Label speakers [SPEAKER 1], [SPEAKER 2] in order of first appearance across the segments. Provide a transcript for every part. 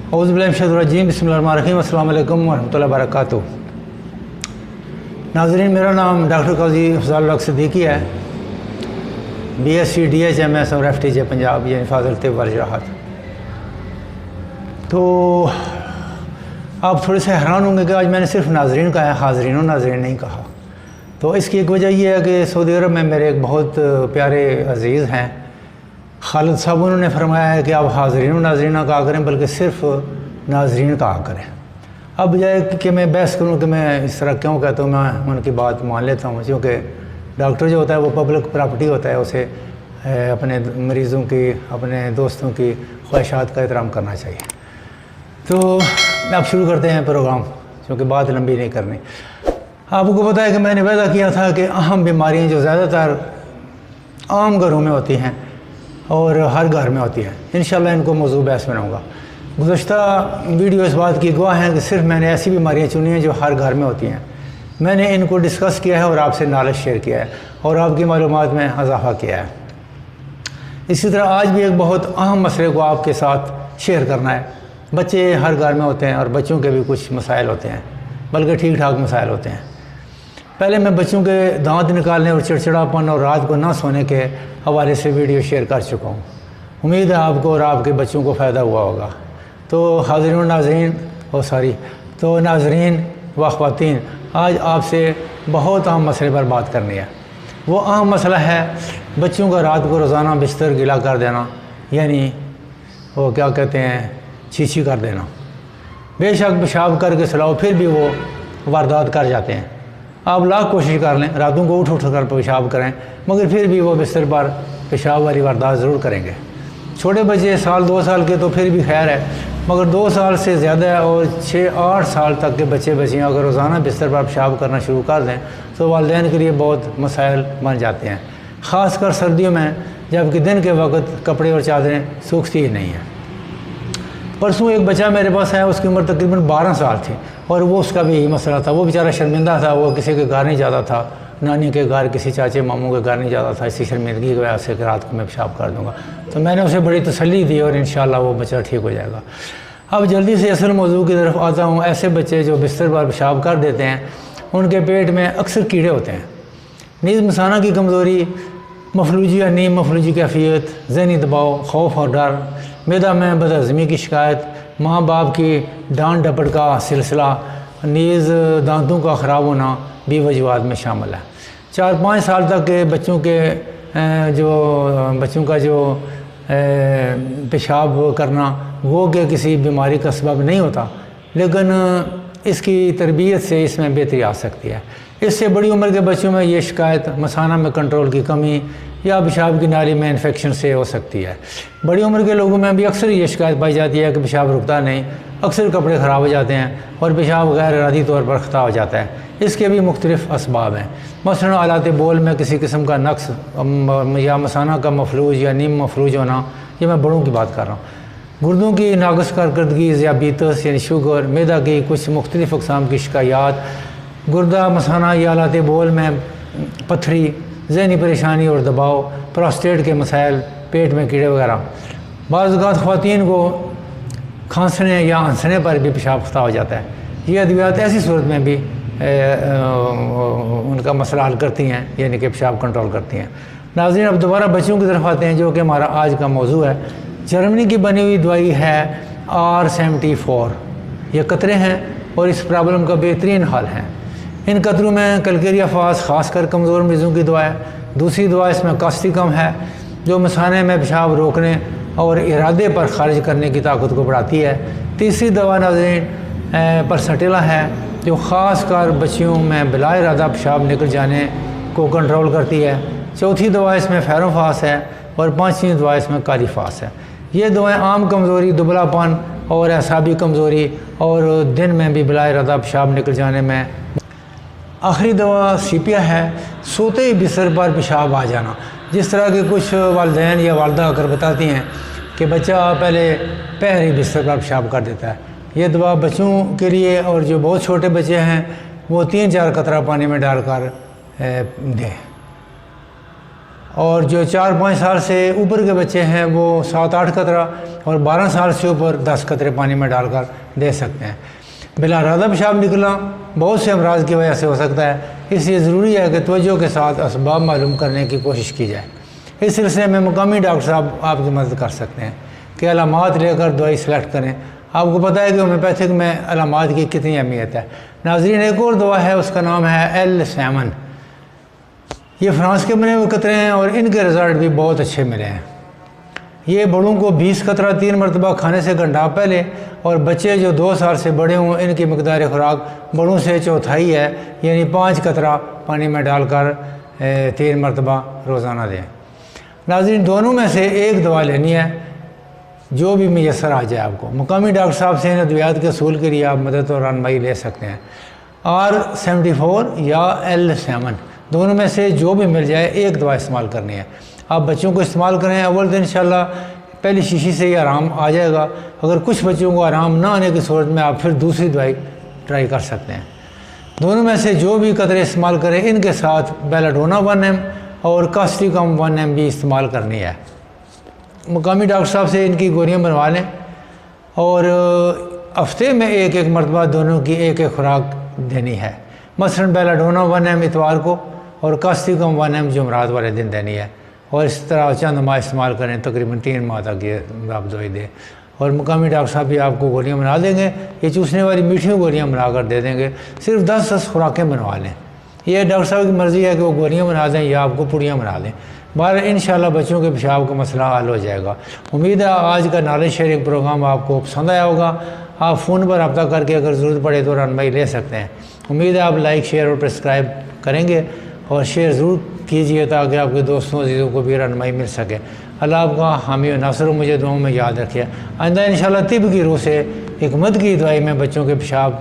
[SPEAKER 1] औज़ु बिल्लाहि मिनश शैतानिर रजीम बिस्मिल्लाहिर्रहमानिर्रहीम अस्सलामु अलैकुम वरहमतुल्लाहि वबरकातुहू। नाज़रीन, मेरा नाम डॉक्टर काजी अफ़ज़ल हक सिद्दीकी है। BSc DHMS और FTJ पंजाब यानी फ़ाज़िल तिब व जराहत। तो आप थोड़े से हैरान होंगे कि आज मैंने सिर्फ नाज़रीन कहा है, हाज़रीन और नाज़रीन नहीं कहा। तो इसकी एक वजह यह है कि सऊदी अरब में मेरे एक बहुत प्यारे अज़ीज़ हैं खालिद साहब, उन्होंने फरमाया है कि आप हाज़रीन और नाज़रीन ना कहा करें बल्कि सिर्फ नाज़रीन कहा करें। अब बजाय कि मैं बहस करूं कि मैं इस तरह क्यों कहता हूं, मैं उनकी बात मान लेता हूं, क्योंकि डॉक्टर जो होता है वो पब्लिक प्रॉपर्टी होता है, उसे अपने मरीज़ों की, अपने दोस्तों की ख्वाहिशात का एहतराम करना चाहिए। तो अब शुरू करते हैं प्रोग्राम, क्योंकि बात लंबी नहीं करनी। आपको पता है कि मैंने वादा किया था कि अहम बीमारियाँ जो ज़्यादातर आम घरों में होती हैं और हर घर में होती हैं, इंशाल्लाह इनको मौजूद बहस बनाऊँगा। गुज़श्ता वीडियो इस बात की गवाह हैं कि सिर्फ मैंने ऐसी बीमारियाँ चुनी हैं जो हर घर में होती हैं। मैंने इनको डिस्कस किया है और आपसे नॉलेज शेयर किया है और आपकी मालूमात में इजाफ़ा किया है। इसी तरह आज भी एक बहुत अहम मसले को आपके साथ शेयर करना है। बच्चे हर घर में होते हैं और बच्चों के भी कुछ मसाइल होते हैं, बल्कि ठीक ठाक मसाइल होते हैं। पहले मैं बच्चों के दांत निकालने और चिड़चिड़ापन और रात को ना सोने के हवाले से वीडियो शेयर कर चुका हूँ। उम्मीद है आपको और आपके बच्चों को फ़ायदा हुआ होगा। तो हाज़रीन और नाज़रीन तो नाज़रीन व ख़वातीन, आज आपसे बहुत अहम मसले पर बात करनी है। वो अहम मसला है बच्चों का रात को रोज़ाना बिस्तर गीला कर देना, यानी वो क्या कहते हैं, छीछी कर देना। बेशक पेशाब करके सलाओ फिर भी वो वारदात कर जाते हैं। आप लाख कोशिश कर लें, रातों को उठ कर पेशाब करें, मगर फिर भी वो बिस्तर पर पेशाब वाली वारदात ज़रूर करेंगे। छोटे बच्चे 1-2 साल के तो फिर भी खैर है, मगर 2 साल से ज़्यादा और 6-8 साल तक के बच्चियाँ अगर रोज़ाना बिस्तर पर पेशाब करना शुरू कर दें तो वालिदैन के लिए बहुत मसाइल बन जाते हैं, ख़ासकर सर्दियों में, जबकि दिन के वक्त कपड़े और चादरें सूखती ही नहीं हैं। परसों एक बच्चा मेरे पास आया, उसकी उम्र तकरीबन 12 साल थी और वो उसका भी यही मसला था। वो बेचारा शर्मिंदा था, वो किसी के घर नहीं जाता था, नानी के घर, किसी चाचे मामू के घर नहीं जाता था, इसी शर्मिंदगी की वजह से कि रात को मैं पेशाब कर दूँगा। तो मैंने उसे बड़ी तसल्ली दी और इंशाअल्लाह वो बच्चा ठीक हो जाएगा। अब जल्दी से असल मौजू की तरफ आता हूँ। ऐसे बच्चे जो बिस्तर पर पेशाब कर देते हैं, उनके पेट में अक्सर कीड़े होते हैं। नीज़ मसाना की कमज़ोरी, मफलूजी या नीम मफलूजी कैफियत, ज़हनी दबाव, खौफ और डर, मैदा में बदहज़मी की शिकायत, माँ बाप की डांट डपट का सिलसिला, नीज़ दांतों का ख़राब होना भी वजूहात में शामिल है। 4-5 साल तक के बच्चों का जो पेशाब करना वो कि किसी बीमारी का सबब नहीं होता, लेकिन इसकी तरबियत से इसमें बेहतरी आ सकती है। इससे बड़ी उम्र के बच्चों में ये शिकायत मसाना में कंट्रोल की कमी या पेशाब की नाली में इन्फेक्शन से हो सकती है। बड़ी उम्र के लोगों में भी अक्सर ये शिकायत पाई जाती है कि पेशाब रुकता नहीं, अक्सर कपड़े ख़राब हो जाते हैं और पेशाब गैर इरादी तौर पर ख़ता हो जाता है। इसके भी मुख्तलिफ़ असबाब हैं, मसलन आलात बोल में किसी किस्म का नक्स या मसाना का मफलूज या नीम मफलूज होना, ये मैं बड़ों की बात कर रहा हूँ। गुर्दों की नाक़िस कारकर्दगी, ज़ियाबीतस यानी शुगर, मैदा की कुछ मुख्तलिफ़ अक़साम की शिकायत, गुर्दा मसाना या आलात बोल में पथरी, ज़हनी परेशानी और दबाव, प्रोस्टेट के मसाइल, पेट में कीड़े वगैरह। बाज़ औक़ात ख़वातीन को खांसने या हंसने पर भी पेशाब ख़ता हो जाता है। ये अद्वियात ऐसी सूरत में भी उनका मसला हल करती हैं, यानी कि पेशाब कंट्रोल करती हैं। नाज़रीन, अब दोबारा बच्चों की तरफ आते हैं, जो कि हमारा आज का मौजू है। जर्मनी की बनी हुई दवाई है R74। ये कतरे हैं और इस प्रॉब्लम का बेहतरीन हल है। इन कतरों में कलकेरिया फास खासकर कमज़ोर मरीज़ों की दवा है। दूसरी दवा इसमें कास्टिकम है, जो मसाने में पेशाब रोकने और इरादे पर खारिज करने की ताकत को बढ़ाती है। तीसरी दवा नाज़रीन परसटेला है, जो ख़ास कर बच्चियों में बिला इरादा पेशाब निकल जाने को कंट्रोल करती है। चौथी दवा इसमें फेरोफास है और 5वीं दवा इसमें कालीफास है। ये दवाएं आम कमज़ोरी, दुबलापन और एसाबी कमज़ोरी और दिन में भी बिला इरादा पेशाब निकल जाने में। आखिरी दवा सीपिया है, सोते ही बिस्तर पर पेशाब आ जाना। जिस तरह के कुछ वालिदैन या वालदा आकर बताती हैं कि बच्चा पहले पैर ही बिस्तर पर पेशाब कर देता है। ये दवा बच्चों के लिए, और जो बहुत छोटे बच्चे हैं वो 3-4 कतरा पानी में डालकर दें। اور جو 4-5 سال سے اوپر کے بچے ہیں وہ 7-8 قطرہ اور 12 سال سے اوپر 10 قطرے پانی میں ڈال کر دے سکتے ہیں۔ بلا ارادہ پیشاب نکلنا بہت سے امراض کی وجہ سے ہو سکتا ہے، اس لیے ضروری ہے کہ توجہ کے ساتھ اسباب معلوم کرنے کی کوشش کی جائے۔ اس سلسلے میں مقامی ڈاکٹر صاحب آپ کی مدد کر سکتے ہیں کہ علامات لے کر دوائی سلیکٹ کریں۔ آپ کو پتہ ہے کہ ہومیوپیتھک میں علامات کی کتنی اہمیت ہے۔ ناظرین، ایک اور دوا ہے، اس کا نام ہے L7۔ یہ فرانس کے بنے ہوئے قطرے ہیں اور ان کے رزلٹ بھی بہت اچھے ملے ہیں۔ یہ بڑوں کو 20 قطرہ 3 مرتبہ کھانے سے گھنٹہ پہلے، اور بچے جو 2 سال سے بڑے ہوں ان کی مقدار خوراک بڑوں سے چوتھائی ہے، یعنی 5 قطرہ پانی میں ڈال کر 3 مرتبہ روزانہ دیں۔ ناظرین، دونوں میں سے ایک دوا لینی ہے جو بھی میسر آ جائے آپ کو۔ مقامی ڈاکٹر صاحب سے ان ادویات کے اصول کے لیے آپ مدد اور رہنمائی لے سکتے ہیں۔ R74 یا L7 دونوں میں سے جو بھی مل جائے ایک دوا استعمال کرنی ہے۔ آپ بچوں کو استعمال کریں، اول تو انشاءاللہ پہلی شیشی سے ہی آرام آ جائے گا۔ اگر کچھ بچوں کو آرام نہ آنے کی صورت میں آپ پھر دوسری دوائی ٹرائی کر سکتے ہیں۔ دونوں میں سے جو بھی قطرے استعمال کریں ان کے ساتھ بیلاڈونا 1 mg اور کاسٹیکم 1 mg بھی استعمال کرنی ہے۔ مقامی ڈاکٹر صاحب سے ان کی گولیاں بنوا لیں اور ہفتے میں ایک مرتبہ دونوں کی ایک خوراک دینی ہے۔ مثلا بیلاڈونا 1 mg اتوار کو اور کاسٹیکم 1 mg جمعرات والے دن دینی ہے، اور اس طرح چند ماہ استعمال کریں، تقریباً 3 ماہ تک یہ آپ دوائی دیں، اور مقامی ڈاکٹر صاحب بھی آپ کو گولیاں بنا دیں گے۔ یہ چوسنے والی میٹھی گولیاں بنا کر دے دیں گے، صرف 10 خوراکیں بنوا لیں۔ یہ ڈاکٹر صاحب کی مرضی ہے کہ وہ گولیاں بنا دیں یا آپ کو پوڑیاں بنا دیں۔ بہرحال انشاءاللہ بچوں کے پیشاب کا مسئلہ حل ہو جائے گا۔ امید ہے آج کا نالج شیئرنگ پروگرام آپ کو پسند آیا ہوگا۔ آپ فون پر رابطہ کر کے اگر ضرورت پڑے تو رہنمائی لے سکتے ہیں۔ امید ہے آپ لائک، شیئر اور سبسکرائب کریں گے، اور شیئر ضرور کیجئے تاکہ آپ کے دوستوں عزیزوں کو بھی رہنمائی مل سکے۔ اللہ آپ کا حامی و ناصر ہو، مجھے دعاؤں میں یاد رکھیے۔ آئندہ انشاءاللہ طب کی روح سے حکمت کی دوائی میں بچوں کے پیشاب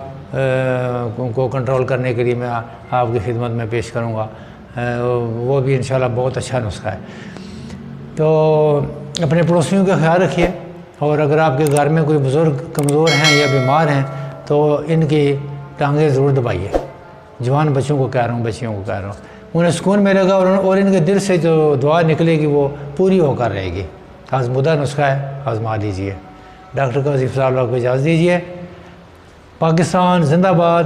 [SPEAKER 1] کو کنٹرول کرنے کے لیے میں آپ کی خدمت میں پیش کروں گا، وہ بھی انشاءاللہ بہت اچھا نسخہ ہے۔ تو اپنے پڑوسیوں کا خیال رکھیے، اور اگر آپ کے گھر میں کوئی بزرگ کمزور ہیں یا بیمار ہیں تو ان کی ٹانگیں ضرور دبائیے۔ جوان بچوں کو کہہ رہا ہوں، بچیوں کو کہہ رہا ہوں، انہیں سکون ملے گا، اور ان کے دل سے جو دعا نکلے گی وہ پوری ہو کر رہے گی۔ آزمودہ نسخہ ہے، آزما دیجیے۔ ڈاکٹر کا وظیفہ صاحب کو اجازت دیجیے۔ پاکستان زندہ باد۔